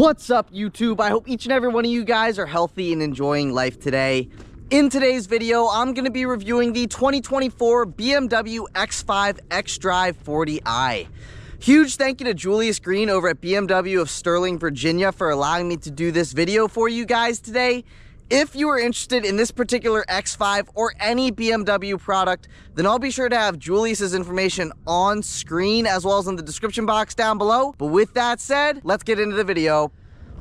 What's up, YouTube? I hope each and every one of you guys are healthy and enjoying life today. In today's video, I'm going to be reviewing the 2024 BMW X5 xDrive40i. Huge thank you to Julius Green over at BMW of Sterling, Virginia for allowing me to do this video for you guys today. If you are interested in this particular X5 or any BMW product, then I'll be sure to have Julius's information on screen as well as in the description box down below. But with that said, let's get into the video.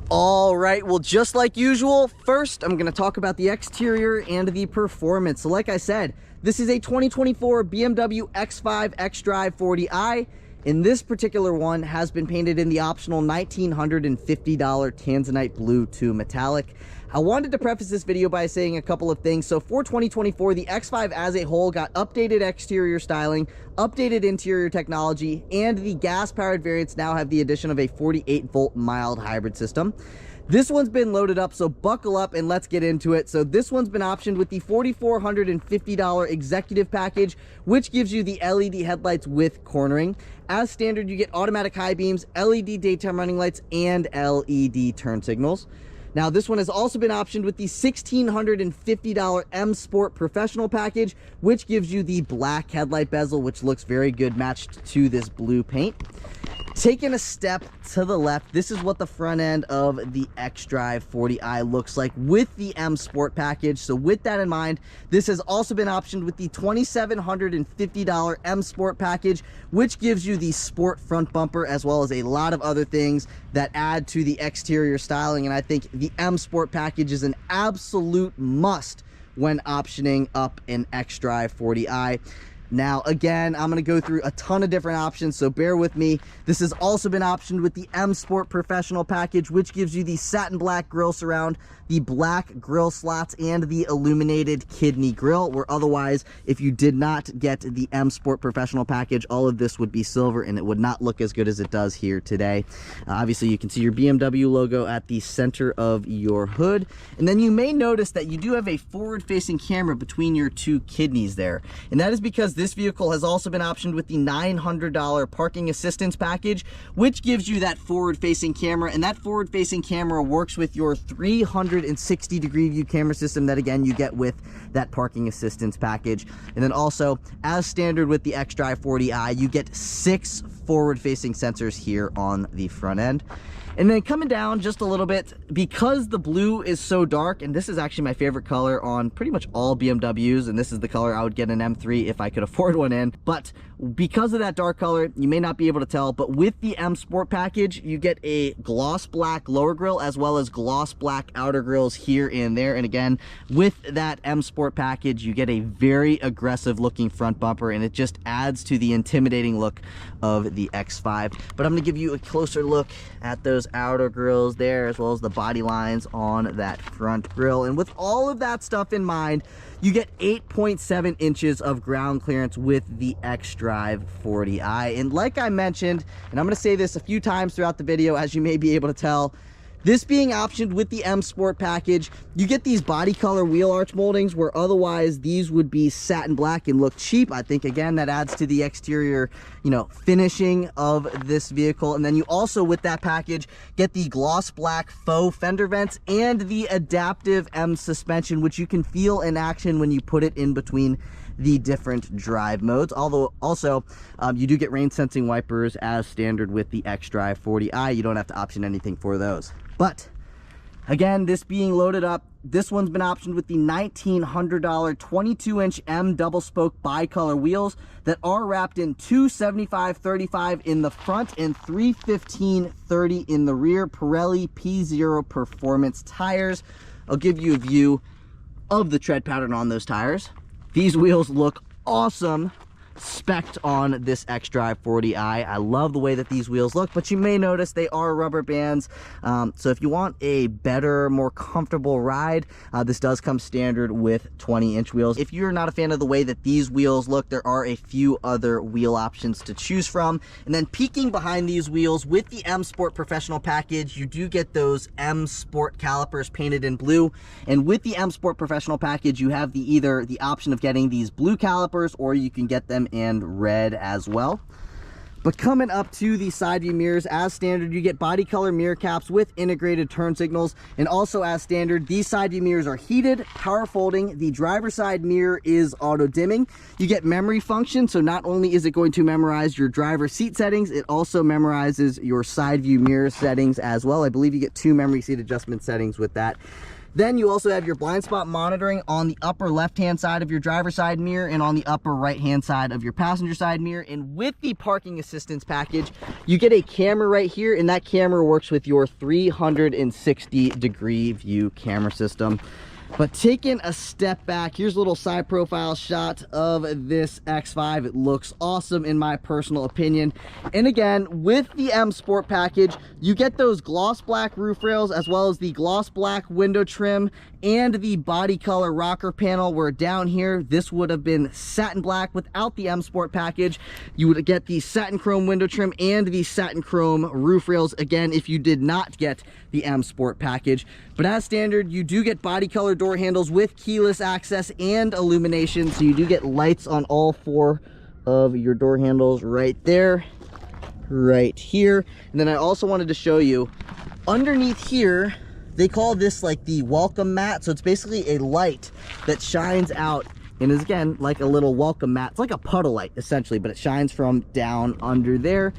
All right, well, just like usual, first I'm going to talk about the exterior and the performance. So like I said, this is a 2024 BMW X5 xDrive40i. And this particular one has been painted in the optional $1,950 Tanzanite Blue to Metallic. I wanted to preface this video by saying a couple of things. So for 2024, the X5 as a whole got updated exterior styling, updated interior technology, and the gas-powered variants now have the addition of a 48-volt mild hybrid system. This one's been loaded up, so buckle up and let's get into it. So this one's been optioned with the $4,450 executive package, which gives you the LED headlights with cornering. As standard, you get automatic high beams, LED daytime running lights, and LED turn signals. Now, this one has also been optioned with the $1,650 M Sport Professional package, which gives you the black headlight bezel, which looks very good matched to this blue paint. Taking a step to the left, this is what the front end of the xDrive40i looks like with the M Sport package. So with that in mind, this has also been optioned with the $2,750 M Sport package, which gives you the sport front bumper as well as a lot of other things that add to the exterior styling. And I think the M Sport package is an absolute must when optioning up an xDrive40i. Now, again, I'm going to go through a ton of different options, so bear with me. This has also been optioned with the M Sport Professional package, which gives you the satin black grille surround, the black grille slots, and the illuminated kidney grille, where otherwise, if you did not get the M Sport Professional package, all of this would be silver, and it would not look as good as it does here today. Obviously, you can see your BMW logo at the center of your hood, and then you may notice that you do have a forward-facing camera between your two kidneys there, and that is because this vehicle has also been optioned with the $900 parking assistance package, which gives you that forward-facing camera, and that forward-facing camera works with your 360-degree view camera system that, again, you get with that parking assistance package. And then also, as standard with the xDrive40i, you get 6 forward-facing sensors here on the front end. And then coming down just a little bit, because the blue is so dark, and this is actually my favorite color on pretty much all BMWs, and this is the color I would get an M3 if I could afford one in. But because of that dark color, you may not be able to tell, but with the M Sport package, you get a gloss black lower grille as well as gloss black outer grills here and there. And again, with that M Sport package, you get a very aggressive looking front bumper, and it just adds to the intimidating look of the X5. But I'm going to give you a closer look at those outer grills there as well as the body lines on that front grille. And with all of that stuff in mind, you get 8.7 inches of ground clearance with the xDrive40i. And like I mentioned, and I'm going to say this a few times throughout the video, as you may be able to tell, this being optioned with the M Sport package, you get these body color wheel arch moldings where otherwise these would be satin black and look cheap. I think, again, that adds to the exterior, finishing of this vehicle. And then you also, with that package, get the gloss black faux fender vents and the adaptive M suspension, which you can feel in action when you put it in between the different drive modes. Although also you do get rain sensing wipers as standard with the xDrive40i. You don't have to option anything for those. But again, this being loaded up, this one's been optioned with the $1,900 22-inch M double spoke bicolor wheels that are wrapped in 275/35 in the front and 315/30 in the rear Pirelli P0 performance tires. I'll give you a view of the tread pattern on those tires. These wheels look awesome spec'd on this xDrive40i. I love the way that these wheels look, but you may notice they are rubber bands. So if you want a better, more comfortable ride, this does come standard with 20-inch wheels. If you're not a fan of the way that these wheels look, there are a few other wheel options to choose from. And then peeking behind these wheels with the M Sport Professional package, you do get those M Sport calipers painted in blue. And with the M Sport Professional package, you have either the option of getting these blue calipers, or you can get them in red as well. But coming up to the side view mirrors, as standard, you get body color mirror caps with integrated turn signals. And also as standard, these side view mirrors are heated, power folding. The driver's side mirror is auto dimming. You get memory function, so not only is it going to memorize your driver seat settings, it also memorizes your side view mirror settings as well. I believe you get 2 memory seat adjustment settings with that. Then you also have your blind spot monitoring on the upper left-hand side of your driver's side mirror and on the upper right-hand side of your passenger side mirror. And with the parking assistance package, you get a camera right here, and that camera works with your 360-degree view camera system. But taking a step back, here's a little side profile shot of this X5. It looks awesome in my personal opinion. And again, with the M Sport package, you get those gloss black roof rails as well as the gloss black window trim and the body color rocker panel, where down here, this would have been satin black. Without the M Sport package, you would get the satin chrome window trim and the satin chrome roof rails, again, if you did not get the M Sport package. But as standard, you do get body color door handles with keyless access and illumination, so you do get lights on all 4 of your door handles right there, right here. And then I also wanted to show you underneath here, they call this like the welcome mat. So it's basically a light that shines out and is, again, like a little welcome mat. It's like a puddle light essentially, but it shines from down under there.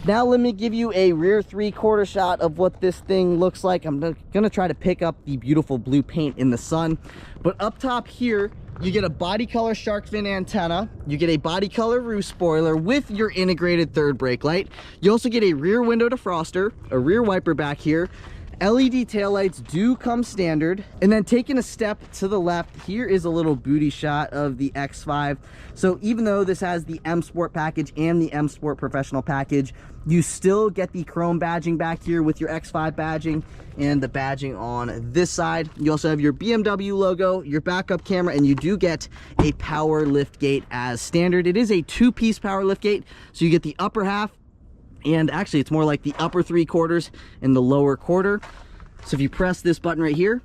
Now let me give you a rear 3/4 shot of what this thing looks like. I'm gonna try to pick up the beautiful blue paint in the sun. But up top here, you get a body color shark fin antenna. You get a body color roof spoiler with your integrated third brake light. You also get a rear window defroster, a rear wiper back here. LED taillights do come standard. And then taking a step to the left, here is a little booty shot of the X5. So even though this has the M Sport package and the M Sport Professional package, you still get the chrome badging back here with your X5 badging and the badging on this side. You also have your BMW logo, your backup camera, and you do get a power lift gate as standard. It is a 2-piece power lift gate, so you get the upper half, and actually it's more like the upper 3/4 and the lower quarter. So if you press this button right here,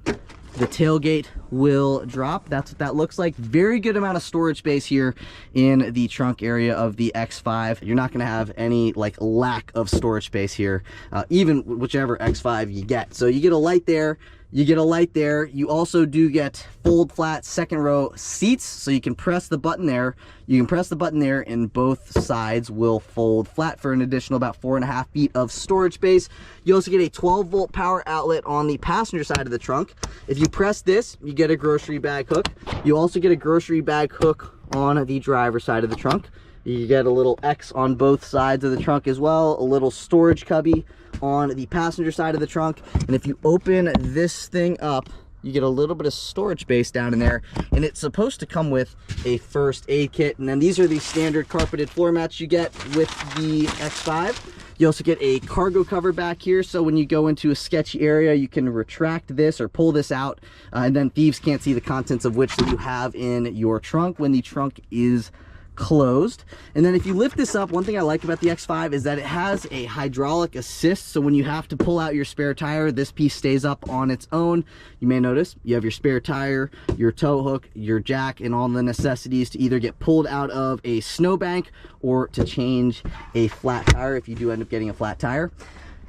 the tailgate will drop. That's what that looks like. Very good amount of storage space here in the trunk area of the X5. You're not going to have any like lack of storage space here, even whichever X5 you get. So you get a light there. You get a light there. You also do get fold flat second row seats, so you can press the button there. You can press the button there and both sides will fold flat for an additional about 4.5 feet of storage space. You also get a 12-volt power outlet on the passenger side of the trunk. If you press this, you get a grocery bag hook. You also get a grocery bag hook on the driver's side of the trunk. You get a little X on both sides of the trunk as well, a little storage cubby on the passenger side of the trunk. And if you open this thing up, you get a little bit of storage space down in there, and it's supposed to come with a first aid kit. And then these are the standard carpeted floor mats you get with the X5. You also get a cargo cover back here, so when you go into a sketchy area, you can retract this or pull this out, and then thieves can't see the contents of which that you have in your trunk when the trunk is closed. And then if you lift this up, one thing I like about the X5 is that it has a hydraulic assist, so when you have to pull out your spare tire, this piece stays up on its own. You may notice you have your spare tire, your tow hook, your jack, and all the necessities to either get pulled out of a snowbank or to change a flat tire if you do end up getting a flat tire.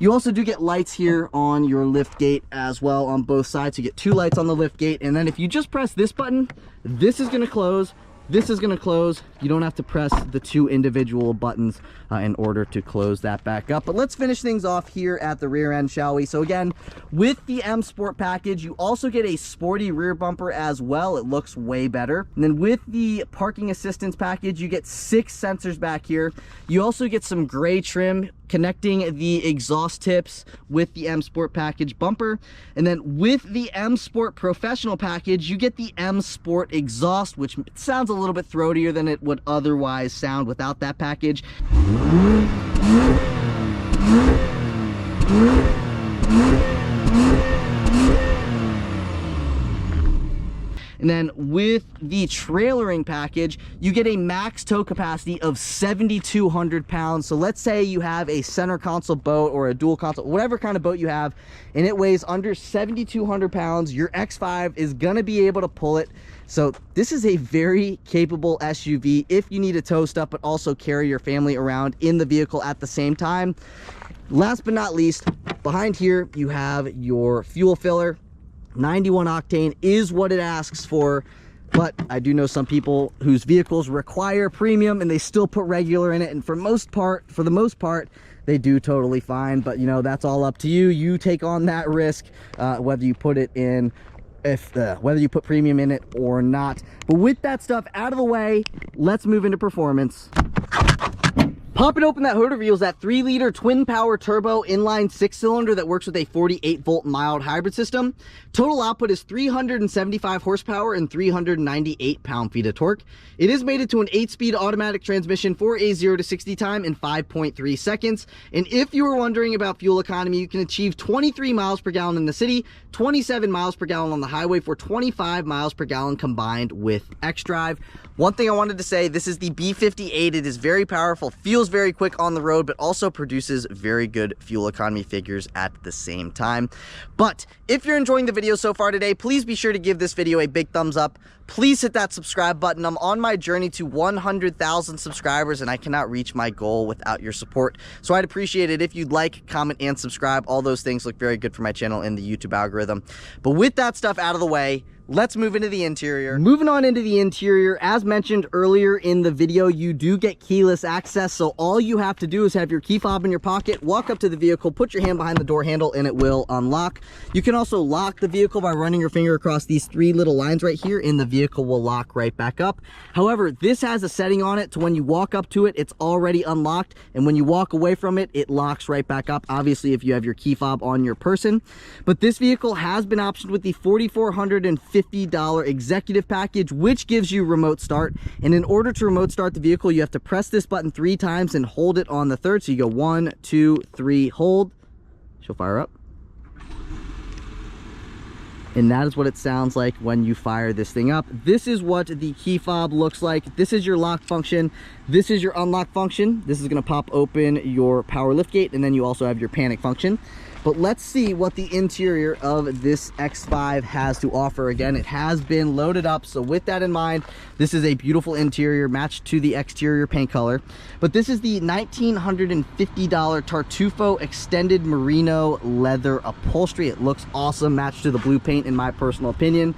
You also do get lights here on your lift gate as well on both sides. You get 2 lights on the lift gate, and then if you just press this button, this is going to close. This is going to close. You don't have to press the 2 individual buttons in order to close that back up. But let's finish things off here at the rear end, shall we? So again, with the M Sport package, you also get a sporty rear bumper as well. It looks way better. And then with the parking assistance package, you get 6 sensors back here. You also get some gray trim connecting the exhaust tips with the M Sport package bumper. And then with the M Sport Professional package, you get the M Sport exhaust, which sounds a little bit throatier than it would otherwise sound without that package. And then with the trailering package, you get a max tow capacity of 7,200 pounds. So let's say you have a center console boat or a dual console, whatever kind of boat you have, and it weighs under 7,200 pounds, your X5 is gonna be able to pull it. So this is a very capable SUV if you need to tow stuff, but also carry your family around in the vehicle at the same time. Last but not least, behind here, you have your fuel filler. 91 octane is what it asks for, but I do know some people whose vehicles require premium and they still put regular in it, and for the most part, they do totally fine. But you know, that's all up to you. You take on that risk, whether you put it in, whether you put premium in it or not. But with that stuff out of the way, let's move into performance. Popping open that hood reveals that 3-liter twin power turbo inline 6-cylinder that works with a 48-volt mild hybrid system. Total output is 375 horsepower and 398 pound-feet of torque. It is mated to an 8-speed automatic transmission for a 0 to 60 time in 5.3 seconds. And if you were wondering about fuel economy, you can achieve 23 miles per gallon in the city, 27 miles per gallon on the highway for 25 miles per gallon combined with xDrive. One thing I wanted to say, this is the B58. It is very powerful, feels very quick on the road, but also produces very good fuel economy figures at the same time. But if you're enjoying the video so far today, please be sure to give this video a big thumbs up. Please hit that subscribe button. I'm on my journey to 100,000 subscribers, and I cannot reach my goal without your support. So I'd appreciate it if you'd like, comment, and subscribe. All those things look very good for my channel and the YouTube algorithm. But with that stuff out of the way, let's move into the interior. Moving on into the interior, as mentioned earlier in the video, you do get keyless access. So all you have to do is have your key fob in your pocket, walk up to the vehicle, put your hand behind the door handle, and it will unlock. You can also lock the vehicle by running your finger across these 3 little lines right here, and the vehicle will lock right back up. However, this has a setting on it to when you walk up to it, it's already unlocked, and when you walk away from it, it locks right back up, obviously if you have your key fob on your person. But this vehicle has been optioned with the $450 executive package, which gives you remote start. And in order to remote start the vehicle, you have to press this button 3 times and hold it on the 3rd. So you go 1, 2, 3, hold. She'll fire up. And that is what it sounds like when you fire this thing up. This is what the key fob looks like. This is your lock function. This is your unlock function. This is going to pop open your power liftgate, and then you also have your panic function. But let's see what the interior of this X5 has to offer. Again, it has been loaded up, so with that in mind, this is a beautiful interior matched to the exterior paint color. But this is the $1,950 Tartufo extended merino leather upholstery. It looks awesome, matched to the blue paint in my personal opinion.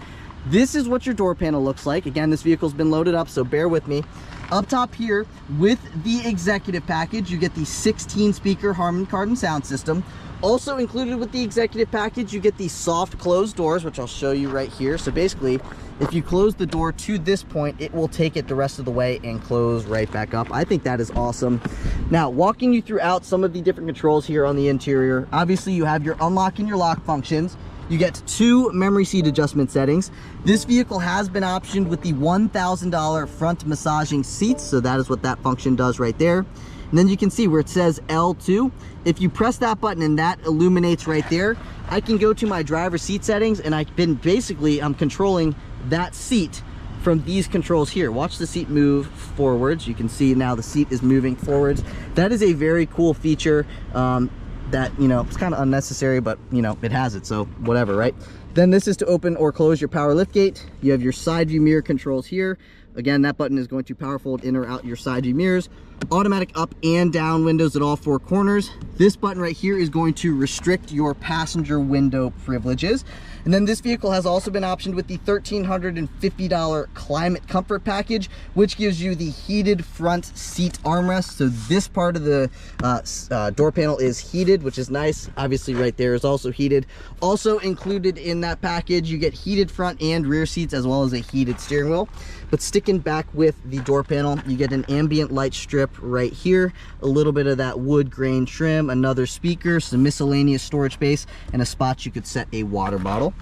This is what your door panel looks like. Again, this vehicle's been loaded up, so bear with me. Up top here, with the executive package, you get the 16-speaker Harman Kardon sound system. Also included with the executive package, you get the soft closed doors, which I'll show you right here. So basically, if you close the door to this point, it will take it the rest of the way and close right back up. I think that is awesome. Now, walking you throughout some of the different controls here on the interior, obviously you have your unlock and your lock functions. You get 2 memory seat adjustment settings. This vehicle has been optioned with the $1,000 front massaging seats, so that is what that function does right there. And then you can see where it says L2. If you press that button and that illuminates right there, I can go to my driver's seat settings, and I'm controlling that seat from these controls here. Watch the seat move forwards. You can see now the seat is moving forwards. That is a very cool feature that, you know, it's kind of unnecessary, but you know, it has it, so whatever, right? Then this is to open or close your power liftgate. You have your side view mirror controls here. Again, that button is going to power fold in or out your side view mirrors. Automatic up and down windows at all 4 corners. This button right here is going to restrict your passenger window privileges. And then this vehicle has also been optioned with the $1,350 climate comfort package, which gives you the heated front seat armrest. So this part of the door panel is heated, which is nice. Obviously right there is also heated. Also included in that package, you get heated front and rear seats, as well as a heated steering wheel. But sticking back with the door panel, you get an ambient light strip right here, a little bit of that wood grain trim, another speaker, some miscellaneous storage space, and a spot you could set a water bottle.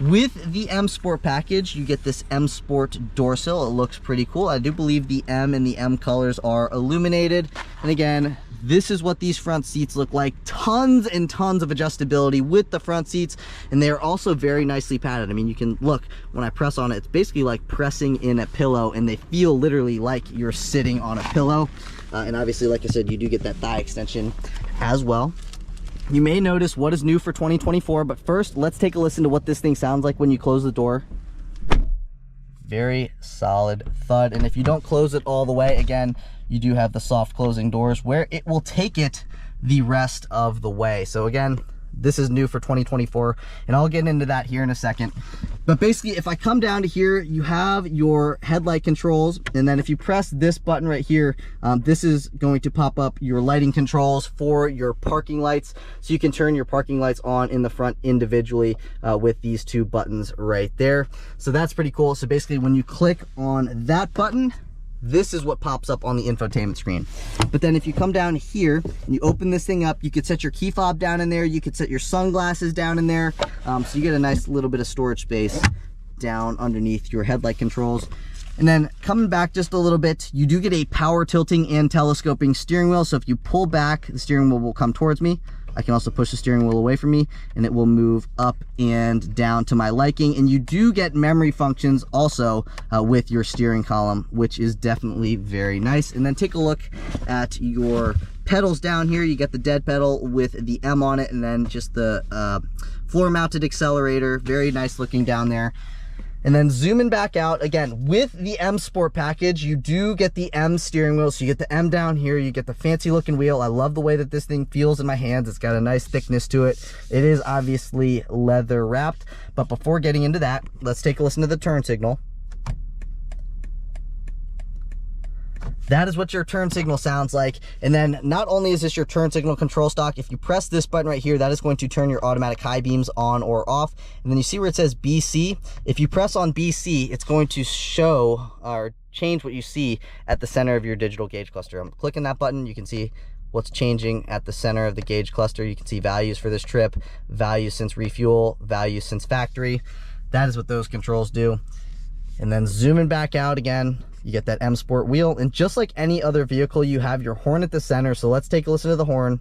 With the M Sport package, you get this M Sport door sill. It looks pretty cool. I do believe the M and the M colors are illuminated. And again, this is what these front seats look like. Tons and tons of adjustability with the front seats, and they are also very nicely padded. I mean, you can look, when I press on it, it's basically like pressing in a pillow, and they feel literally like you're sitting on a pillow. And obviously, like I said, you do get that thigh extension as well. You may notice what is new for 2024, but first, let's take a listen to what this thing sounds like when you close the door. Very solid thud. And if you don't close it all the way, again, you do have the soft closing doors where it will take it the rest of the way. So again, this is new for 2024, and I'll get into that here in a second. But basically, if I come down to here, you have your headlight controls, and then if you press this button right here, this is going to pop up your lighting controls for your parking lights. So you can turn your parking lights on in the front individually with these two buttons right there. So that's pretty cool. So basically, when you click on that button, this is what pops up on the infotainment screen. But then if you come down here and you open this thing up, you could set your key fob down in there. You could set your sunglasses down in there. So you get a nice little bit of storage space down underneath your headlight controls. And then coming back just a little bit, you do get a power tilting and telescoping steering wheel. So if you pull back, the steering wheel will come towards me. I can also push the steering wheel away from me, and it will move up and down to my liking. And you do get memory functions also with your steering column, which is definitely very nice. And then take a look at your pedals down here. You get the dead pedal with the M on it, and then just the floor mounted accelerator. Very nice looking down there. And then zooming back out, again, with the M Sport package, you do get the M steering wheel. So you get the M down here, you get the fancy looking wheel. I love the way that this thing feels in my hands. It's got a nice thickness to it. It is obviously leather wrapped. But before getting into that, let's take a listen to the turn signal. That is what your turn signal sounds like. And then not only is this your turn signal control stock, if you press this button right here, that is going to turn your automatic high beams on or off. And then you see where it says BC. If you press on BC, it's going to show or change what you see at the center of your digital gauge cluster. I'm clicking that button. You can see what's changing at the center of the gauge cluster. You can see values for this trip, values since refuel, values since factory. That is what those controls do. And then zooming back out again, you get that M Sport wheel, and just like any other vehicle, you have your horn at the center. So let's take a listen to the horn.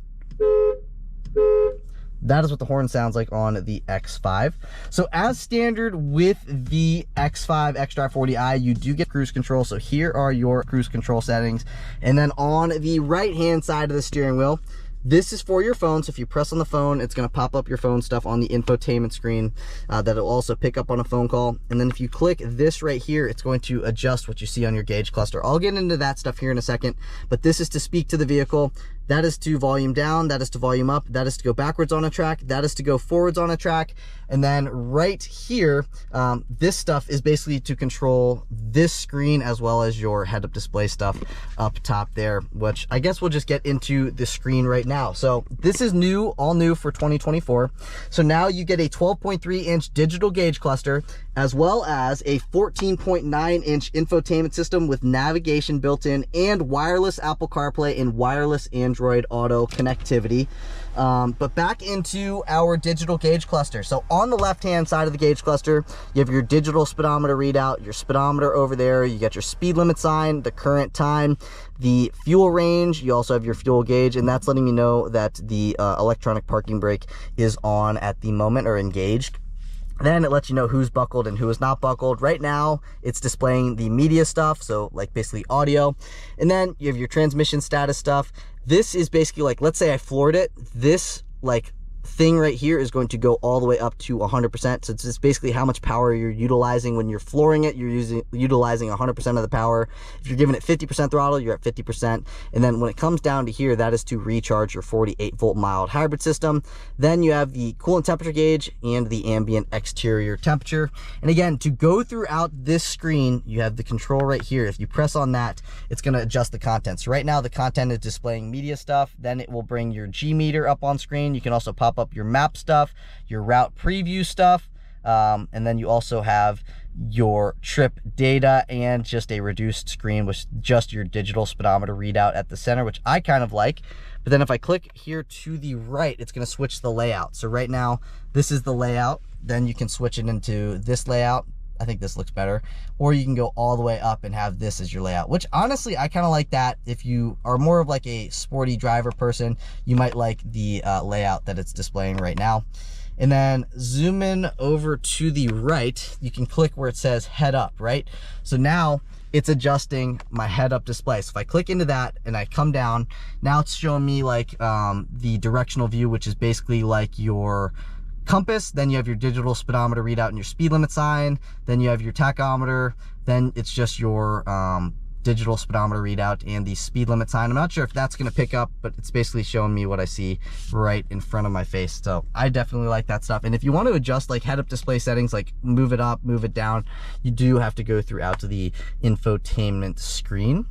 That is what the horn sounds like on the X5. So as standard with the X5 xDrive40i, you do get cruise control. So here are your cruise control settings. And then on the right-hand side of the steering wheel, this is for your phone. So if you press on the phone, it's going to pop up your phone stuff on the infotainment screen that it'll also pick up on a phone call. And then if you click this right here, it's going to adjust what you see on your gauge cluster. I'll get into that stuff here in a second, but this is to speak to the vehicle. That is to volume down, that is to volume up, that is to go backwards on a track, that is to go forwards on a track. And then right here, this stuff is basically to control this screen as well as your head-up display stuff up top there, which I guess we'll just get into the screen right now. So this is new, all new for 2024. So now you get a 12.3-inch digital gauge cluster, as well as a 14.9-inch infotainment system with navigation built in and wireless Apple CarPlay and wireless Android Auto connectivity. But back into our digital gauge cluster. So on the left-hand side of the gauge cluster, you have your digital speedometer readout, your speedometer over there. You got your speed limit sign, the current time, the fuel range. You also have your fuel gauge, and that's letting me know that the electronic parking brake is on at the moment or engaged. Then it lets you know who's buckled and who is not buckled. Right now, it's displaying the media stuff, so like basically audio. And then you have your transmission status stuff. This is basically like, let's say I floored it. This like thing right here is going to go all the way up to 100%. So it's just basically how much power you're utilizing. When you're flooring it, you're utilizing 100% of the power. If you're giving it 50% throttle, you're at 50%. And then when it comes down to here, that is to recharge your 48-volt mild hybrid system. Then you have the coolant temperature gauge and the ambient exterior temperature. And again, to go throughout this screen, you have the control right here. If you press on that, it's going to adjust the content. So right now the content is displaying media stuff. Then it will bring your G meter up on screen. You can also pop up your map stuff, your route preview stuff, and then you also have your trip data and just a reduced screen with just your digital speedometer readout at the center, which I kind of like. But then if I click here to the right, it's going to switch the layout. So right now, this is the layout. Then you can switch it into this layout. I think this looks better. Or you can go all the way up and have this as your layout, which honestly, I kind of like that. If you are more of like a sporty driver person, you might like the layout that it's displaying right now. And then zoom in over to the right, you can click where it says head up, right? So now it's adjusting my head up display. So if I click into that and I come down, now it's showing me like the directional view, which is basically like your compass. Then you have your digital speedometer readout and your speed limit sign. Then you have your tachometer. Then it's just your digital speedometer readout and the speed limit sign. I'm not sure if that's going to pick up, but it's basically showing me what I see right in front of my face. So I definitely like that stuff. And if you want to adjust like head-up display settings, like move it up, move it down, you do have to go throughout to the infotainment screen.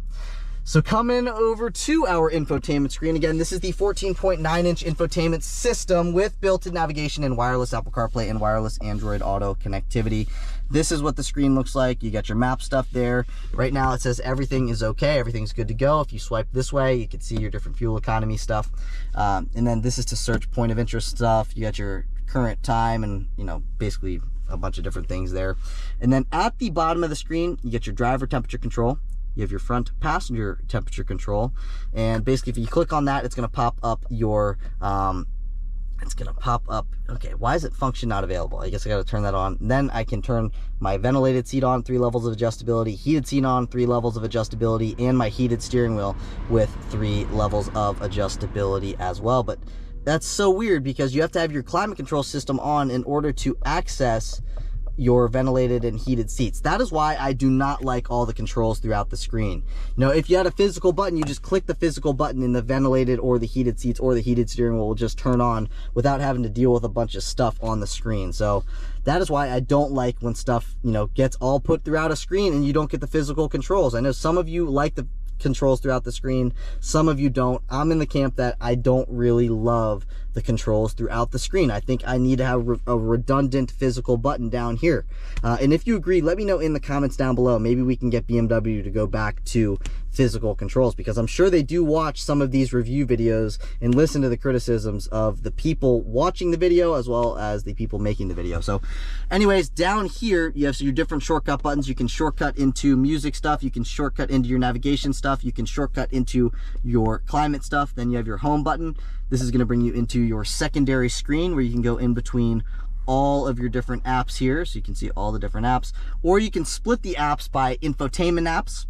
So coming over to our infotainment screen, again, this is the 14.9-inch infotainment system with built-in navigation and wireless Apple CarPlay and wireless Android Auto connectivity. This is what the screen looks like. You got your map stuff there. Right now it says everything is okay, everything's good to go. If you swipe this way, you can see your different fuel economy stuff. And then this is to search point of interest stuff. You got your current time and, you know, basically a bunch of different things there. And then at the bottom of the screen, you get your driver temperature control. You have your front passenger temperature control, and basically if you click on that, it's going to pop up your okay, why is it function not available? I guess I got to turn that on. Then I can turn my ventilated seat on, 3 levels of adjustability, heated seat on, 3 levels of adjustability, and my heated steering wheel with 3 levels of adjustability as well. But that's so weird because you have to have your climate control system on in order to access your ventilated and heated seats. That is why I do not like all the controls throughout the screen. You know, if you had a physical button, you just click the physical button and the ventilated or the heated seats or the heated steering wheel will just turn on without having to deal with a bunch of stuff on the screen. So that is why I don't like when stuff, you know, gets all put throughout a screen and you don't get the physical controls. I know some of you like the controls throughout the screen, some of you don't. I'm in the camp that I don't really love the controls throughout the screen. I think I need to have a redundant physical button down here. And if you agree, let me know in the comments down below. Maybe we can get BMW to go back to physical controls, because I'm sure they do watch some of these review videos and listen to the criticisms of the people watching the video as well as the people making the video. So anyways, down here you have your different shortcut buttons. You can shortcut into music stuff, you can shortcut into your navigation stuff, you can shortcut into your climate stuff. Then you have your home button. This is going to bring you into your secondary screen where you can go in between all of your different apps here, so you can see all the different apps, or you can split the apps by infotainment apps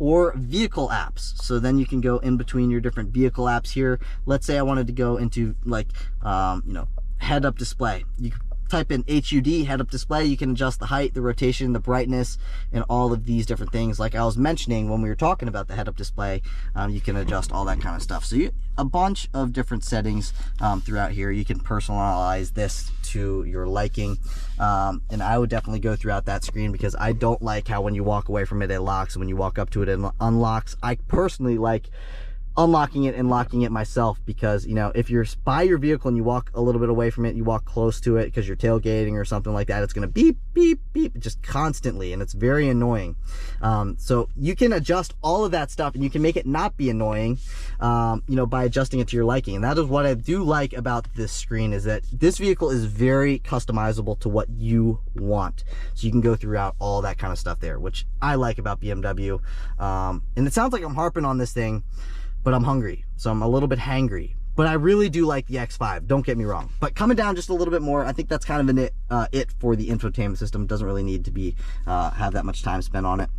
or vehicle apps. So then you can go in between your different vehicle apps here. Let's say I wanted to go into like you know, head-up display. You type in HUD, head-up display. You can adjust the height, the rotation, the brightness, and all of these different things. Like I was mentioning when we were talking about the head-up display, you can adjust all that kind of stuff. So a bunch of different settings throughout here. You can personalize this to your liking, and I would definitely go throughout that screen because I don't like how when you walk away from it, it locks, and when you walk up to it, it unlocks. I personally like unlocking it and locking it myself, because, you know, if you're by your vehicle and you walk a little bit away from it, you walk close to it because you're tailgating or something like that, it's going to beep, beep, beep just constantly, and it's very annoying. So you can adjust all of that stuff, and you can make it not be annoying, you know, by adjusting it to your liking. And that is what I do like about this screen, is that this vehicle is very customizable to what you want. So you can go throughout all that kind of stuff there, which I like about BMW. And it sounds like I'm harping on this thing, but I'm hungry, so I'm a little bit hangry. But I really do like the X5, don't get me wrong. But coming down just a little bit more, I think that's kind of it for the infotainment system. It doesn't really need to be have that much time spent on it.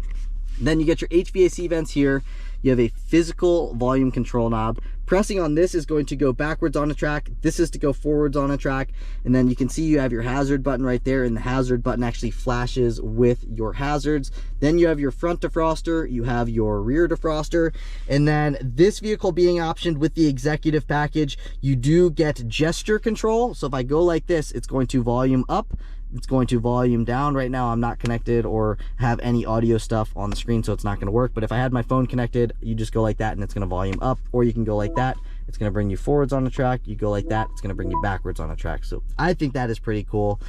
Then you get your HVAC vents here. You have a physical volume control knob. Pressing on this is going to go backwards on a track. This is to go forwards on a track. And then you can see you have your hazard button right there, and the hazard button actually flashes with your hazards. Then you have your front defroster, you have your rear defroster, and then this vehicle being optioned with the executive package, you do get gesture control. So if I go like this, it's going to volume up, it's going to volume down. Right now I'm not connected or have any audio stuff on the screen, so it's not going to work. But if I had my phone connected, you just go like that and it's going to volume up, or you can go like that, it's going to bring you forwards on the track. You go like that, it's going to bring you backwards on a track. So I think that is pretty cool.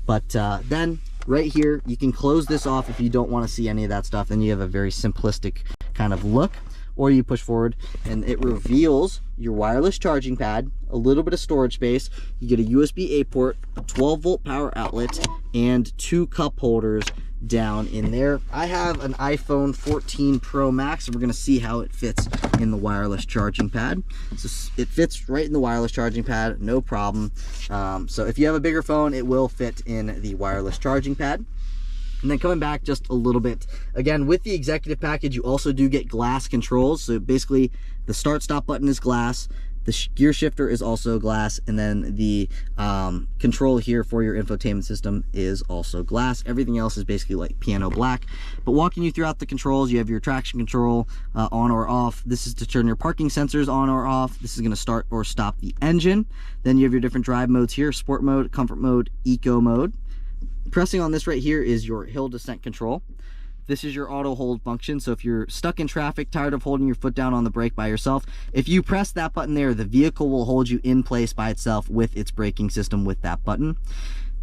But then right here, you can close this off if you don't want to see any of that stuff. Then you have a very simplistic kind of look. Or you push forward and it reveals your wireless charging pad, a little bit of storage space. You get a USB-A port, a 12-volt power outlet, and 2 cup holders down in there. I have an iPhone 14 Pro Max, and we're going to see how it fits in the wireless charging pad. So it fits right in the wireless charging pad, no problem. So if you have a bigger phone, it will fit in the wireless charging pad. And then coming back just a little bit, again, with the executive package, you also do get glass controls. So basically the start stop button is glass, the gear shifter is also glass, and then the control here for your infotainment system is also glass. Everything else is basically like piano black. But walking you throughout the controls, you have your traction control on or off. This is to turn your parking sensors on or off. This is going to start or stop the engine. Then you have your different drive modes here: sport mode, comfort mode, eco mode. Pressing on this right here is your hill descent control. This is your auto hold function. So if you're stuck in traffic, tired of holding your foot down on the brake by yourself, if you press that button there, the vehicle will hold you in place by itself with its braking system with that button.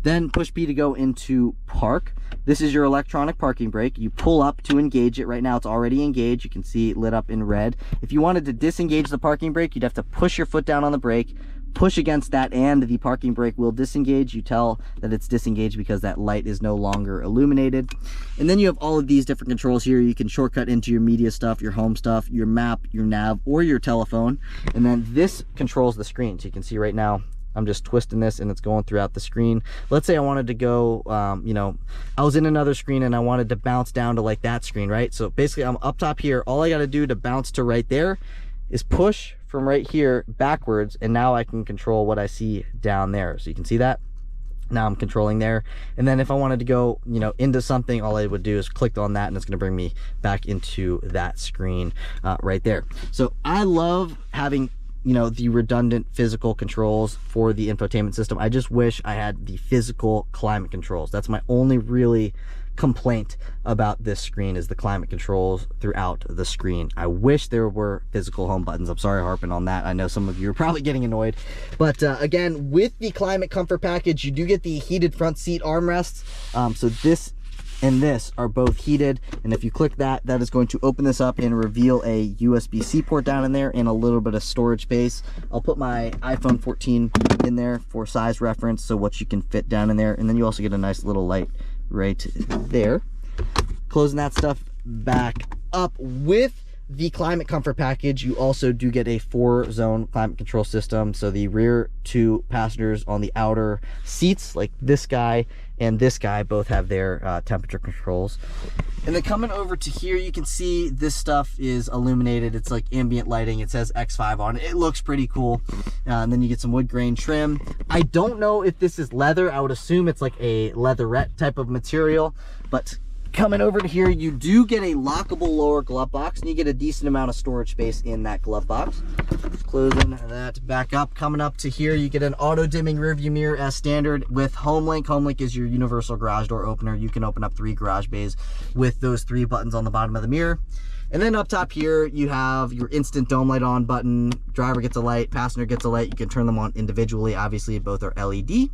Then push B to go into park. This is your electronic parking brake. You pull up to engage it. Right now it's already engaged. You can see it lit up in red. If you wanted to disengage the parking brake, you'd have to push your foot down on the brake, push against that, and the parking brake will disengage. You tell that it's disengaged because that light is no longer illuminated. And then you have all of these different controls here. You can shortcut into your media stuff, your home stuff, your map, your nav, or your telephone. And then this controls the screen. So you can see right now I'm just twisting this and it's going throughout the screen. Let's say I wanted to go, you know, I was in another screen and I wanted to bounce down to like that screen, right? So basically I'm up top here. All I got to do to bounce to right there is push from right here backwards, and now I can control what I see down there. So you can see that. Now I'm controlling there. And then if I wanted to go, you know, into something, all I would do is click on that and it's going to bring me back into that screen right there. So I love having, you know, the redundant physical controls for the infotainment system. I just wish I had the physical climate controls. That's my only really complaint about this screen, is the climate controls throughout the screen. I wish there were physical home buttons. I'm sorry harping on that. I know some of you are probably getting annoyed, but again, with the climate comfort package, you do get the heated front seat armrests. So this and this are both heated, and if you click that, that is going to open this up and reveal a USB-C port down in there and a little bit of storage space. I'll put my iPhone 14 in there for size reference, so what you can fit down in there. And then you also get a nice little light right there. Closing that stuff back up. With the climate comfort package, you also do get a 4-zone climate control system. So the rear 2 passengers on the outer seats, like this guy and this guy, both have their temperature controls. And then coming over to here, you can see this stuff is illuminated. It's like ambient lighting. It says X5 on it. It looks pretty cool. And then you get some wood grain trim. I don't know if this is leather. I would assume it's like a leatherette type of material, but coming over to here, you do get a lockable lower glove box, and you get a decent amount of storage space in that glove box. Closing that back up. Coming up to here, you get an auto dimming rearview mirror as standard with HomeLink. HomeLink is your universal garage door opener. You can open up 3 garage bays with those 3 buttons on the bottom of the mirror. And then up top here, you have your instant dome light on button. Driver gets a light, passenger gets a light. You can turn them on individually. Obviously, both are LED.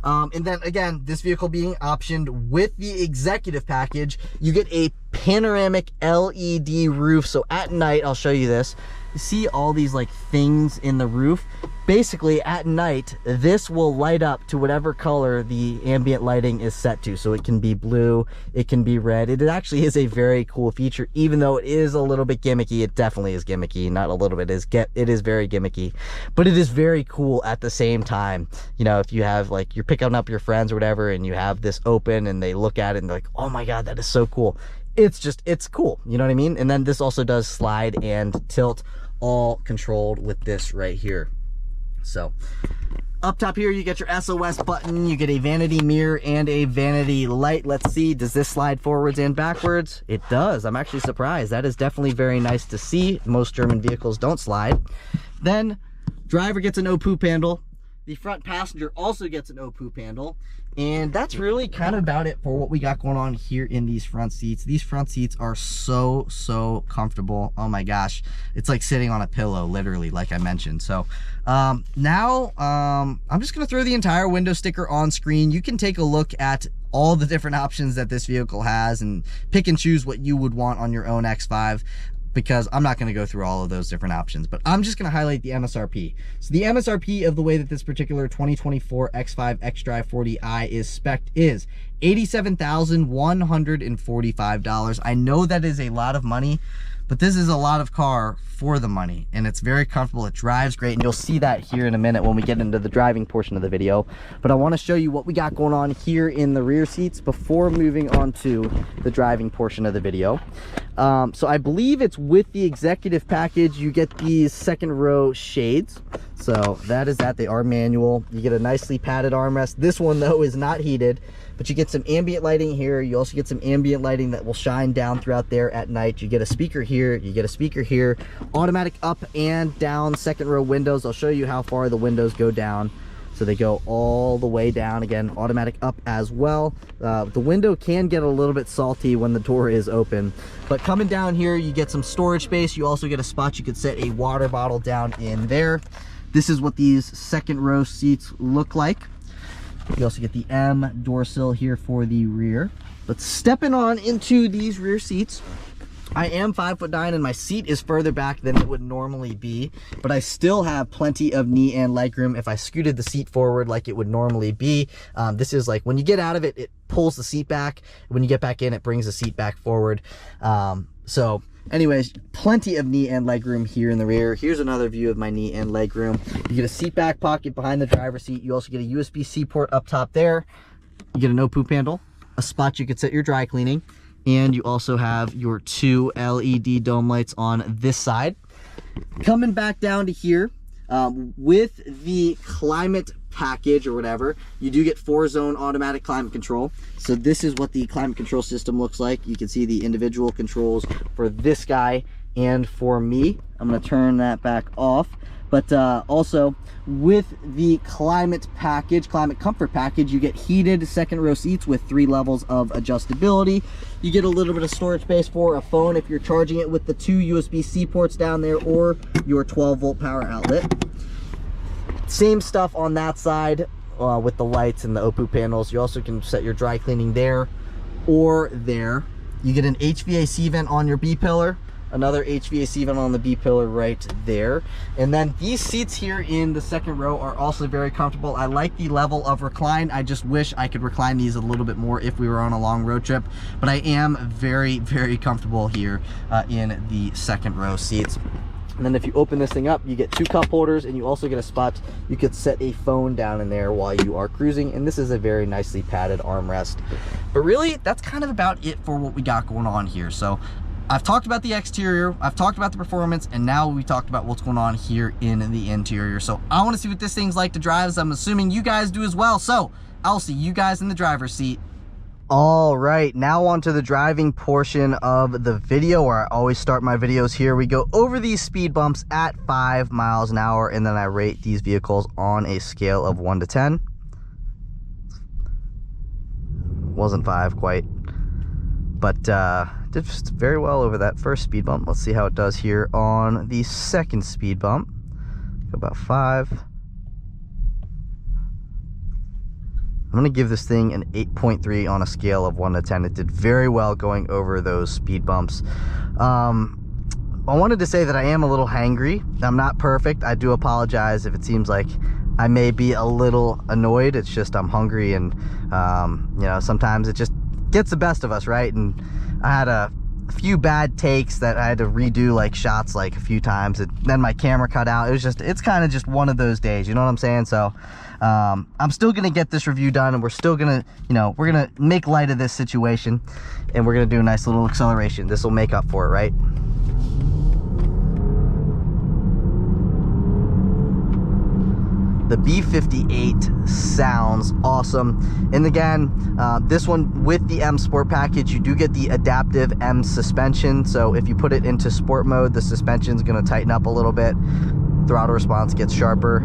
And then again, this vehicle being optioned with the executive package, you get a panoramic LED roof. So at night, I'll show you this. You see all these like things in the roof? Basically at night, this will light up to whatever color the ambient lighting is set to. So it can be blue, it can be red. It actually is a very cool feature, even though it is a little bit gimmicky. It definitely is gimmicky, not a little bit, it is very gimmicky, but it is very cool at the same time. You know, if you have like, you're picking up your friends or whatever, and you have this open and they look at it and they're like, oh my God, that is so cool. It's cool, you know what I mean? And then this also does slide and tilt, all controlled with this right here. So up top here, you get your SOS button, you get a vanity mirror and a vanity light. Let's see, does this slide forwards and backwards? It does. I'm actually surprised. That is definitely very nice to see. Most German vehicles don't slide. Then driver gets a no poop handle. The front passenger also gets an no-poop handle. And that's really kind of about it for what we got going on here in these front seats. These front seats are so comfortable. Oh my gosh. It's like sitting on a pillow, literally, like I mentioned. So now I'm just going to throw the entire window sticker on screen. You can take a look at all the different options that this vehicle has and pick and choose what you would want on your own X5. because I'm not going to go through all of those different options, but I'm just going to highlight the MSRP. So the MSRP of the way that this particular 2024 X5 xDrive40i is spec'd is $87,145. I know that is a lot of money, but this is a lot of car for the money, and it's very comfortable. It drives great, and you'll see that here in a minute when we get into the driving portion of the video. But I want to show you what we got going on here in the rear seats before moving on to the driving portion of the video. So I believe it's with the executive package, you get these second row shades. So that is that. They are manual. You get a nicely padded armrest. This one though is not heated, but you get some ambient lighting here. You also get some ambient lighting that will shine down throughout there at night. You get a speaker here, you get a speaker here, automatic up and down second row windows. I'll show you how far the windows go down. So they go all the way down. Again, automatic up as well. The window can get a little bit salty when the door is open, but coming down here, you get some storage space. You also get a spot you could set a water bottle down in there. This is what these second row seats look like. You also get the M door sill here for the rear. But stepping on into these rear seats, I am 5'9" and my seat is further back than it would normally be, but I still have plenty of knee and leg room if I scooted the seat forward like it would normally be. This is like when you get out of it, it pulls the seat back. When you get back in, it brings the seat back forward. So anyways, plenty of knee and leg room here in the rear. Here's another view of my knee and leg room. You get a seat back pocket behind the driver's seat. You also get a USB-C port up top there. You get a no poop handle, a spot you could set your dry cleaning, and you also have your 2 LED dome lights on this side. Coming back down to here, with the climate package or whatever, you do get 4-zone automatic climate control. So this is what the climate control system looks like. You can see the individual controls for this guy and for me. I'm going to turn that back off. But also with the climate package, climate comfort package, you get heated second row seats with 3 levels of adjustability. You get a little bit of storage space for a phone if you're charging it with the 2 USB-C ports down there or your 12-volt power outlet. Same stuff on that side with the lights and the OPU panels. You also can set your dry cleaning there or there. You get an HVAC vent on your B-pillar. Another HVAC vent on the B-pillar right there. And then these seats here in the second row are also very comfortable. I like the level of recline. I just wish I could recline these a little bit more if we were on a long road trip. But I am very, very comfortable here in the second row seats. And then if you open this thing up, you get 2 cup holders, and you also get a spot you could set a phone down in there while you are cruising. And this is a very nicely padded armrest. But really, that's kind of about it for what we got going on here. So I've talked about the exterior, I've talked about the performance, and now we talked about what's going on here in the interior. So I want to see what this thing's like to drive, as I'm assuming you guys do as well. So I'll see you guys in the driver's seat. All right, now on to the driving portion of the video, where I always start my videos here. We go over these speed bumps at 5 miles an hour, and then I rate these vehicles on a scale of 1 to 10. Wasn't 5 quite, but did very well over that first speed bump. Let's see how it does here on the second speed bump. Go about 5. I'm gonna give this thing an 8.3 on a scale of 1 to 10. It did very well going over those speed bumps. I wanted to say that I am a little hangry. I'm not perfect. I do apologize if it seems like I may be a little annoyed. It's just I'm hungry, and you know, sometimes it just gets the best of us, right? And I had a few bad takes that I had to redo like shots like a few times, and then my camera cut out. It's kind of just one of those days, you know what I'm saying? So I'm still gonna get this review done, and we're still gonna, you know, we're gonna make light of this situation, and we're gonna do a nice little acceleration. This will make up for it, right? The B58 sounds awesome. And again, this one with the M Sport package, you do get the adaptive M suspension. So if you put it into sport mode, the suspension is going to tighten up a little bit. Throttle response gets sharper.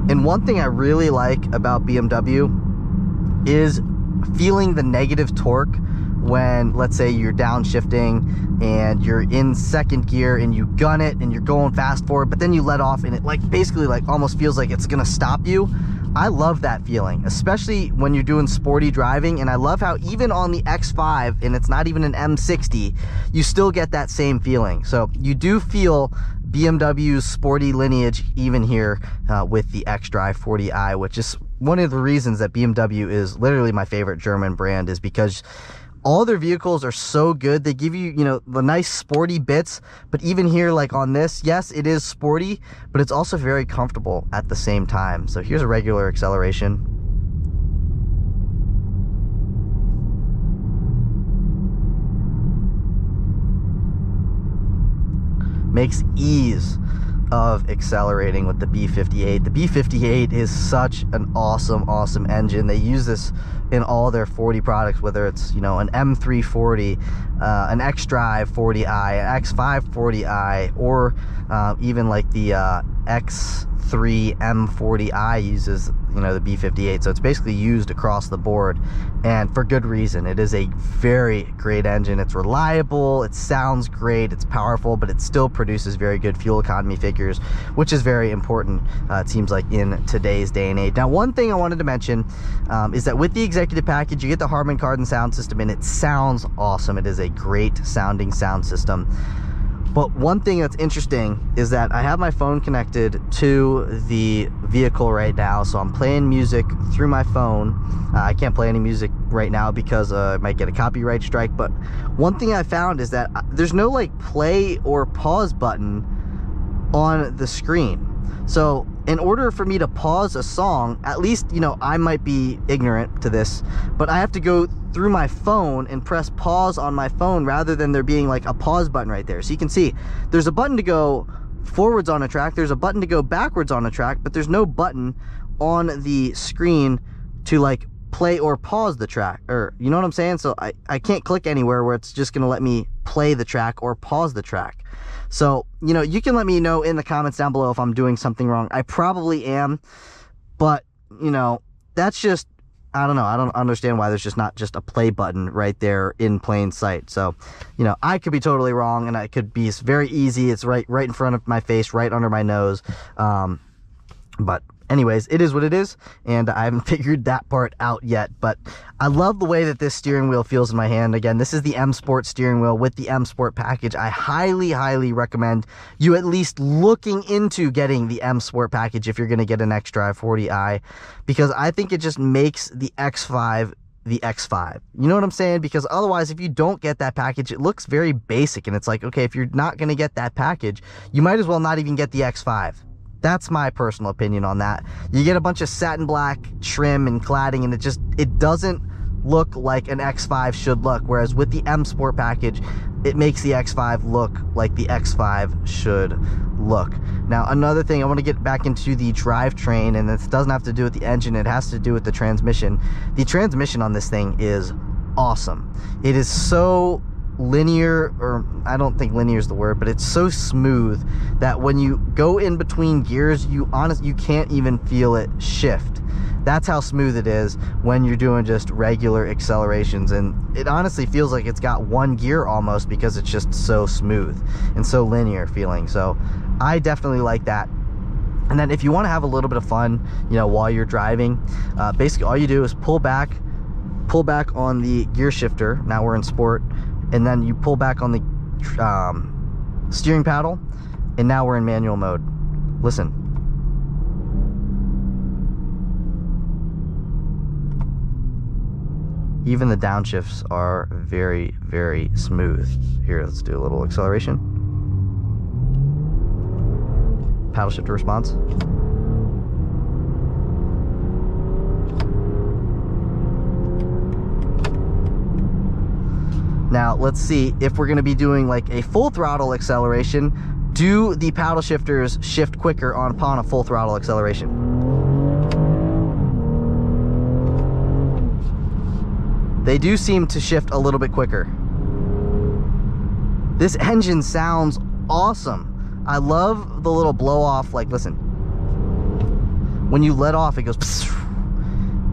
And one thing I really like about BMW is feeling the negative torque when, let's say, you're downshifting and you're in second gear and you gun it and you're going fast forward, but then you let off and it like basically like almost feels like it's gonna stop you. I love that feeling, especially when you're doing sporty driving. And I love how even on the X5, and it's not even an M60, you still get that same feeling. So you do feel BMW's sporty lineage even here with the xDrive40i, which is one of the reasons that BMW is literally my favorite German brand, is because all their vehicles are so good. They give you, you know, the nice sporty bits, but even here, like on this, yes, it is sporty, but it's also very comfortable at the same time. So here's a regular acceleration. Makes ease of accelerating with the B58. The B58 is such an awesome engine. They use this in all their 40 products, whether it's, you know, an M340, an xDrive40i, an X540i, or even like the X3 M40i uses, you know, the B58. So it's basically used across the board, and for good reason. It is a very great engine. It's reliable, it sounds great, it's powerful, but it still produces very good fuel economy figures, which is very important, it seems like, in today's day and age. Now, one thing I wanted to mention is that with the executive package, you get the Harman Kardon sound system, and it sounds awesome. It is a great sounding sound system. But one thing that's interesting is that I have my phone connected to the vehicle right now, so I'm playing music through my phone. I can't play any music right now because I might get a copyright strike, but one thing I found is that there's no like play or pause button on the screen. So in order for me to pause a song, at least, you know, I might be ignorant to this, but I have to go through my phone and press pause on my phone rather than there being like a pause button right there. So you can see there's a button to go forwards on a track, there's a button to go backwards on a track, but there's no button on the screen to like play or pause the track, or you know what I'm saying? So I can't click anywhere where it's just gonna let me play the track or pause the track. So, you know, you can let me know in the comments down below if I'm doing something wrong. I probably am, but, you know, that's just, I don't know. I don't understand why there's just not just a play button right there in plain sight. So, you know, I could be totally wrong, and it could be very easy. It's right in front of my face, right under my nose. But anyways, it is what it is, and I haven't figured that part out yet. But I love the way that this steering wheel feels in my hand. Again, this is the M Sport steering wheel with the M Sport package. I highly recommend you at least looking into getting the M Sport package if you're going to get an xDrive40i, because I think it just makes the X5 the X5. You know what I'm saying? Because otherwise, if you don't get that package, it looks very basic, and it's like, okay, if you're not going to get that package, you might as well not even get the X5. That's my personal opinion on that. You get a bunch of satin black trim and cladding, and it doesn't look like an X5 should look. Whereas with the M Sport package, it makes the X5 look like the X5 should look. Now, another thing, I want to get back into the drivetrain, and this doesn't have to do with the engine, it has to do with the transmission. The transmission on this thing is awesome. It is so linear, or I don't think linear is the word, but it's so smooth that when you go in between gears, you can't even feel it shift. That's how smooth it is when you're doing just regular accelerations, and it honestly feels like it's got one gear almost, because it's just so smooth and so linear feeling. So I definitely like that. And then if you want to have a little bit of fun, you know, while you're driving, basically all you do is pull back on the gear shifter. Now we're in sport. And then you pull back on the steering paddle, and now we're in manual mode. Listen. Even the downshifts are very smooth. Here, let's do a little acceleration. Paddle shifter response. Now, let's see if we're going to be doing like a full throttle acceleration. Do the paddle shifters shift quicker upon a full throttle acceleration? They do seem to shift a little bit quicker. This engine sounds awesome. I love the little blow off, like, listen. When you let off, it goes,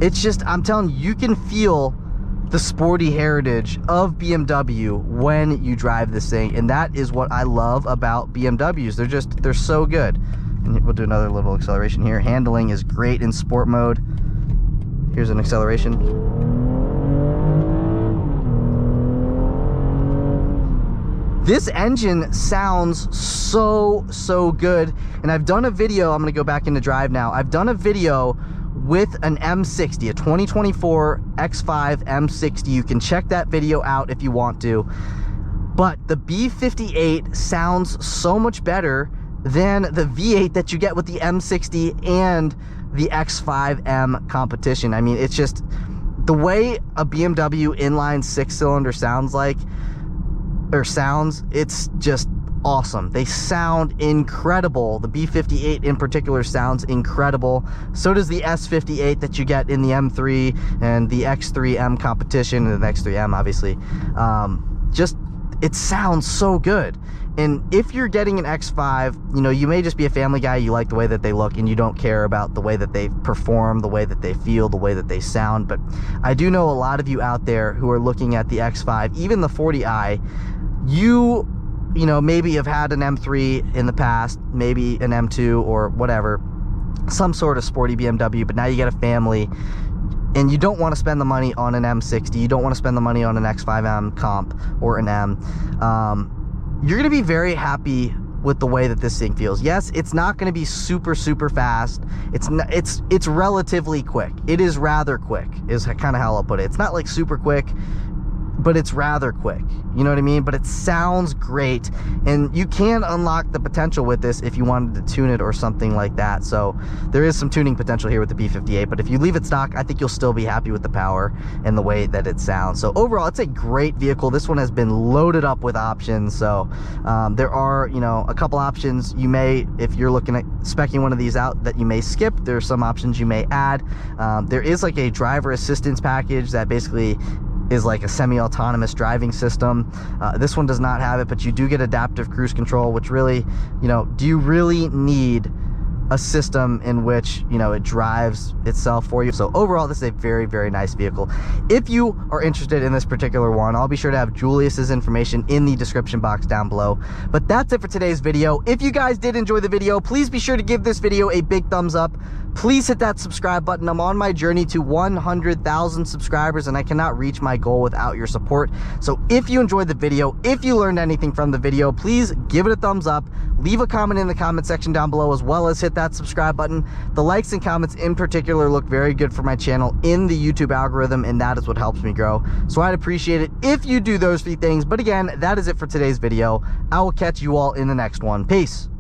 it's just, I'm telling you, you can feel the sporty heritage of BMW when you drive this thing, and that is what I love about BMWs. They're so good. And we'll do another little acceleration here. Handling is great in sport mode. Here's an acceleration. This engine sounds so good. And I've done a video, I'm gonna go back into drive now. I've done a video with an M60, a 2024 X5 M60. You can check that video out if you want to. But the B58 sounds so much better than the V8 that you get with the M60 and the X5M competition. I mean, it's just the way a BMW inline 6-cylinder sounds, it's just awesome. They sound incredible. The B58 in particular sounds incredible. So does the S58 that you get in the M3 and the X3M competition, and the X3M obviously. It sounds so good. And if you're getting an X5, you know, you may just be a family guy, you like the way that they look and you don't care about the way that they perform, the way that they feel, the way that they sound. But I do know a lot of you out there who are looking at the X5, even the 40i, you know, maybe have had an M3 in the past, maybe an M2 or whatever, some sort of sporty BMW, but now you get a family and you don't want to spend the money on an M60, you don't want to spend the money on an X5M comp or an M. You're going to be very happy with the way that this thing feels. Yes, it's not going to be super fast. It's relatively quick. It is rather quick is kind of how I'll put it. It's not like super quick, but it's rather quick, you know what I mean? But it sounds great, and you can unlock the potential with this if you wanted to tune it or something like that. So there is some tuning potential here with the B58, but if you leave it stock, I think you'll still be happy with the power and the way that it sounds. So overall, it's a great vehicle. This one has been loaded up with options. So there are, you know, a couple options you may, if you're looking at speccing one of these out, that you may skip. There's some options you may add. There is like a driver assistance package that basically is like a semi-autonomous driving system. This one does not have it, but you do get adaptive cruise control, which really, you know, do you really need a system in which, you know, it drives itself for you? So overall, this is a very nice vehicle. If you are interested in this particular one, I'll be sure to have Julius's information in the description box down below. But that's it for today's video. If you guys did enjoy the video, please be sure to give this video a big thumbs up. Please hit that subscribe button. I'm on my journey to 100,000 subscribers, and I cannot reach my goal without your support. So if you enjoyed the video, if you learned anything from the video, please give it a thumbs up. Leave a comment in the comment section down below, as well as hit that subscribe button. The likes and comments in particular look very good for my channel in the YouTube algorithm, and that is what helps me grow. So I'd appreciate it if you do those three things. But again, that is it for today's video. I will catch you all in the next one. Peace.